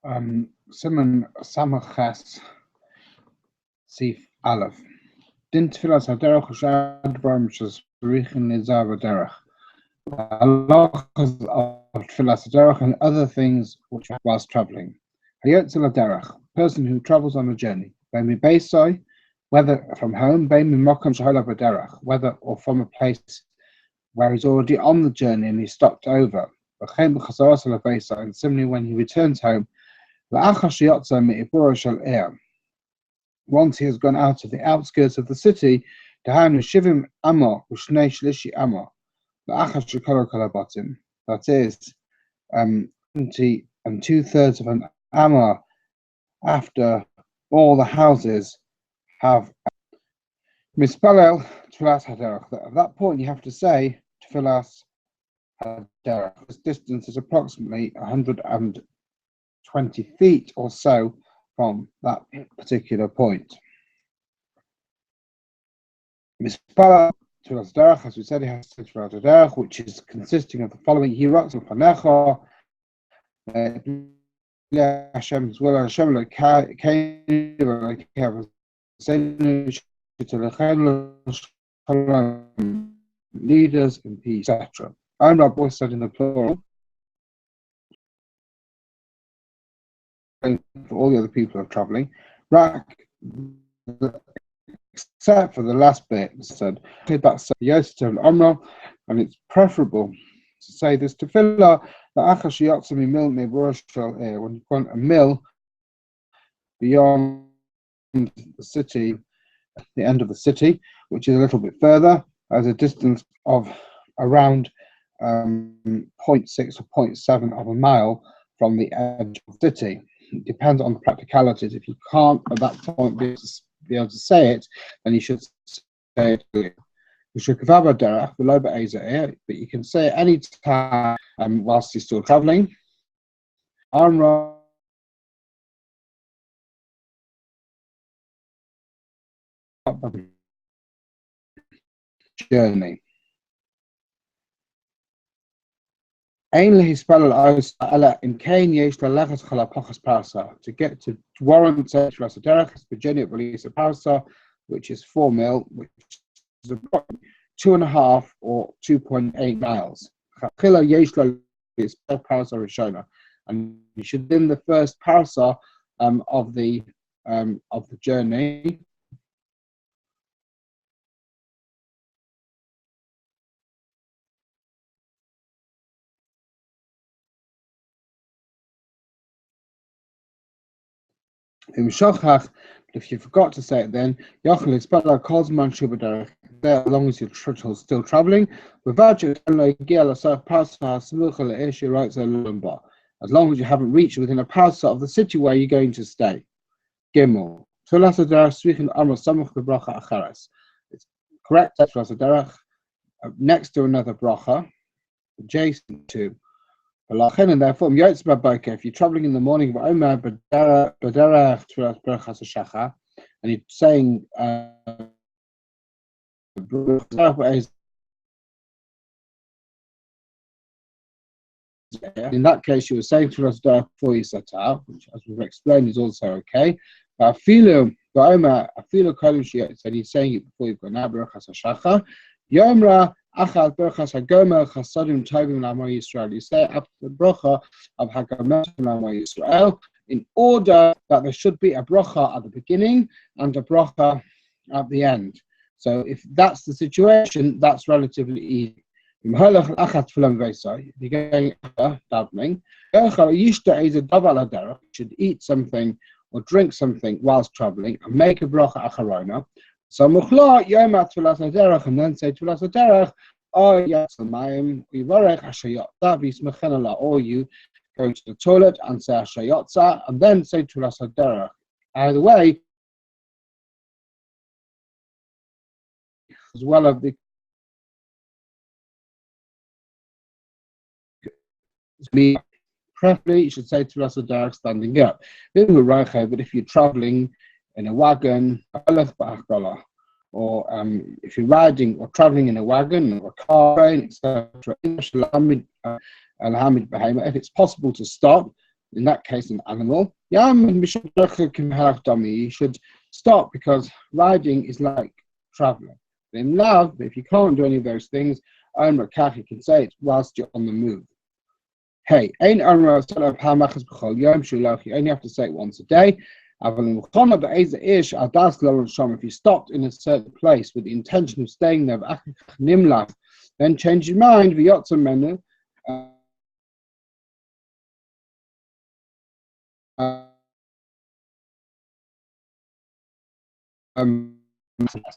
Siman Samachas Sif Aleph. Din Tfilas Haderach Shad Bram Shasrichin Nizar Haderach. Halachas of Tfilas Haderach and other things which whilst travelling. Hayotzel Haderach, person who travels on a journey. Beimi Beisai, whether from home, Beimi Mokam Shaholav Haderach, whether or from a place where he's already on the journey and he stopped over. And similarly when he returns home, once he has gone out of the outskirts of the city, that is 20 and 2/3 of an amah after all the houses have mispalel tfilas haderach. At that point you have to say tfilas haderach. This distance is approximately 120 feet or so from that particular point. Mispalel tfilas haderach, as we said, it has tfilas haderach, which is consisting of the following: Yiratzim Fanecha, Hashem as well as Hashem leaders in peace, etc. I'm not both said in the plural for all the other people who are traveling. Except for the last bit, it said that's and it's preferable to say this tefillah when you want a mill beyond the city, the end of the city, which is a little bit further, as a distance of around 0.6 or 0.7 of a mile from the edge of the city. It depends on the practicalities. If you can't at that point be able to say it, then you should say it. But you can say it any time whilst you're still traveling. Journey. To get to warrant the journey of release of parsa, which is 4 mil, which is about 2.5 or 2.8 miles. And you should in the first parsa of the journey. If you forgot to say it, then as long as you're still traveling, as long as you haven't reached within a parsa of the city where you're going to stay. Gimel. It's correct next to another bracha, adjacent to. And therefore, if you're traveling in the morning, and you're saying in that case, you were saying to us before you set out, which, as we've explained, is also okay. And he's saying it before you've gone out. You say after the bracha of Hagamer Yisrael, in order that there should be a bracha at the beginning and a bracha at the end. So if that's the situation, that's relatively easy. If you're going davening, you should eat something or drink something whilst traveling and make a bracha acharona. So muchla yoma tfilas haderach, and then say tfilas haderach, or yatzamayim yivarech ashayotza v'yismechenala, or you go to the toilet and say ashayotza, and then say tfilas haderach. Either way, as well as the preferably you should say tfilas haderach standing up. But if you're traveling in a wagon, or if you're riding or traveling in a wagon or a car, train, etc., if it's possible to stop, in that case an animal, you should stop because riding is like traveling. In love, if you can't do any of those things, you can say it whilst you're on the move. Hey, you only have to say it once a day. If you stopped in a certain place with the intention of staying there, then change your mind.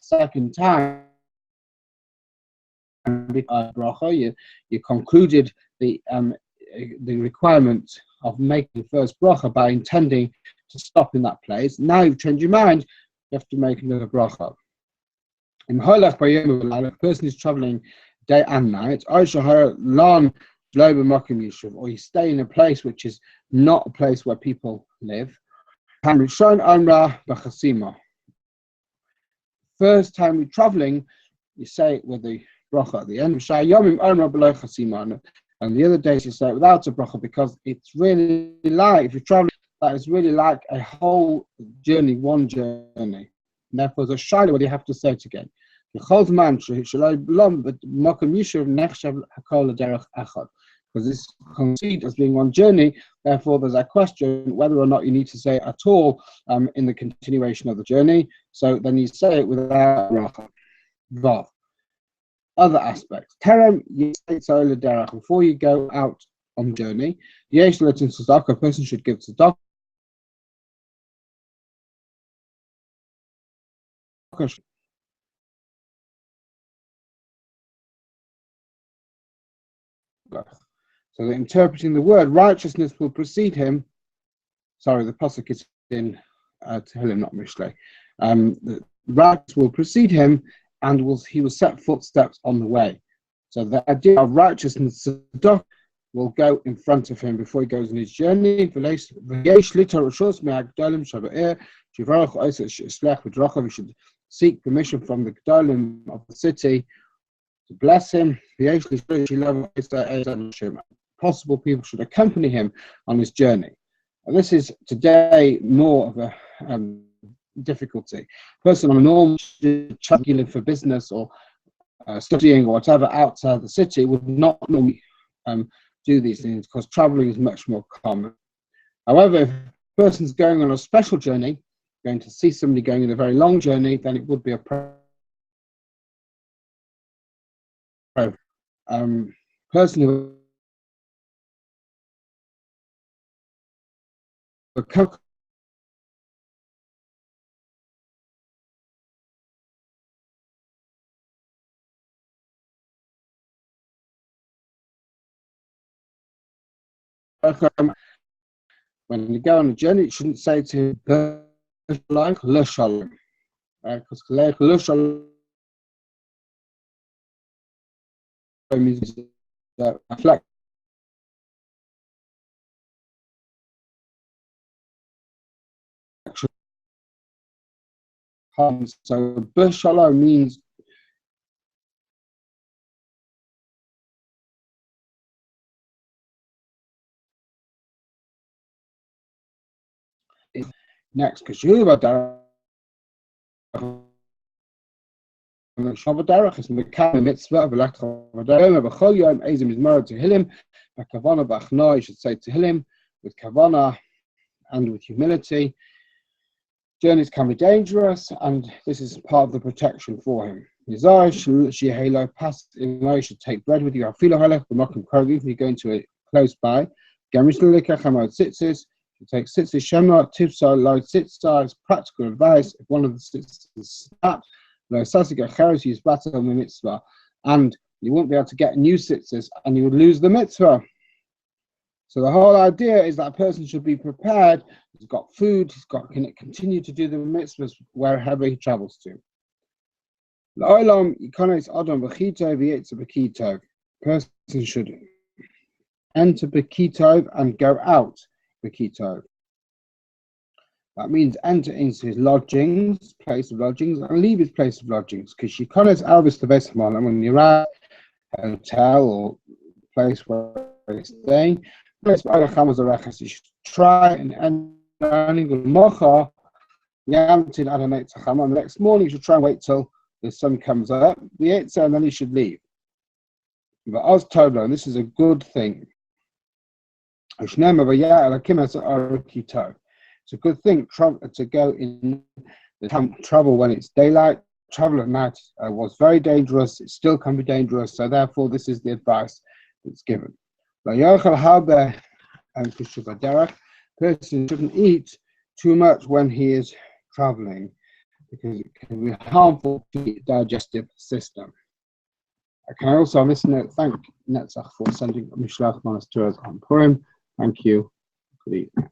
Second time, you concluded the requirement of making the first bracha by intending to stop in that place. Now you've changed your mind, you have to make another bracha. If a person is traveling day and night, or you stay in a place which is not a place where people live. First time you're traveling, you say it with the bracha at the end. And the other days you say it without a bracha because it's really like, if you're traveling, that is really like a whole journey, one journey. And therefore, there's a shaila where you have to say it again. Because this is conceived as being one journey, therefore there's a question whether or not you need to say it at all in the continuation of the journey. So then you say it without bracha. Vav. Other aspects. Before you go out on journey, a person should give tzedakah. So that interpreting the word, righteousness will precede him. Sorry, the pasuk is in Tehillim, not Mishlei. The righteousness will precede him, and he will set footsteps on the way. So the idea of righteousness will go in front of him before he goes on his journey. We should seek permission from the Gedolim of the city to bless him. Possible people should accompany him on his journey. And this is today more of a difficulty. A person on a normal traveling for business or studying or whatever outside the city would not normally do these things because traveling is much more common. However, if a person's going on a special journey, going to see somebody going on a very long journey, then it would be a person who when you go on a journey, you shouldn't say to like le shalom, because le shalom means reflect. So b'shalom means next, because you about Shabbatarach is the mitzvah of B'chol Yom Ezim is married to Tehillim. Kavana b'achna, you should say Tehillim with kavana and with humility. Journeys can be dangerous, and this is part of the protection for him. You should take bread with you. If you're going to it close by, you take sitzis shema, tifsa, load sitzah. It's practical advice. If one of the sitzis is snapped, use batter on the mitzvah, and you won't be able to get new sitzis, and you would lose the mitzvah. So the whole idea is that a person should be prepared. He's got food. Can continue to do the mitzvahs wherever he travels to. Person should enter Bekitov and go out Bekitov. That means enter into his lodgings, place of lodgings, and leave his place of lodgings. Because you can't Alvis the Vesamal, and when you're at a hotel or place where you're staying, You should try and end mocha. On the next morning, you should try and wait till the sun comes up, and then you should leave. But as Tobler, and this is a good thing. It's a good thing to go in the travel when it's daylight. Travel at night was very dangerous. It still can be dangerous. So therefore, this is the advice that's given. Person shouldn't eat too much when he is traveling because it can be harmful to the digestive system. Can I also on this note thank Netzach for sending Mishlach Manas to us on Purim. Thank you. Good evening.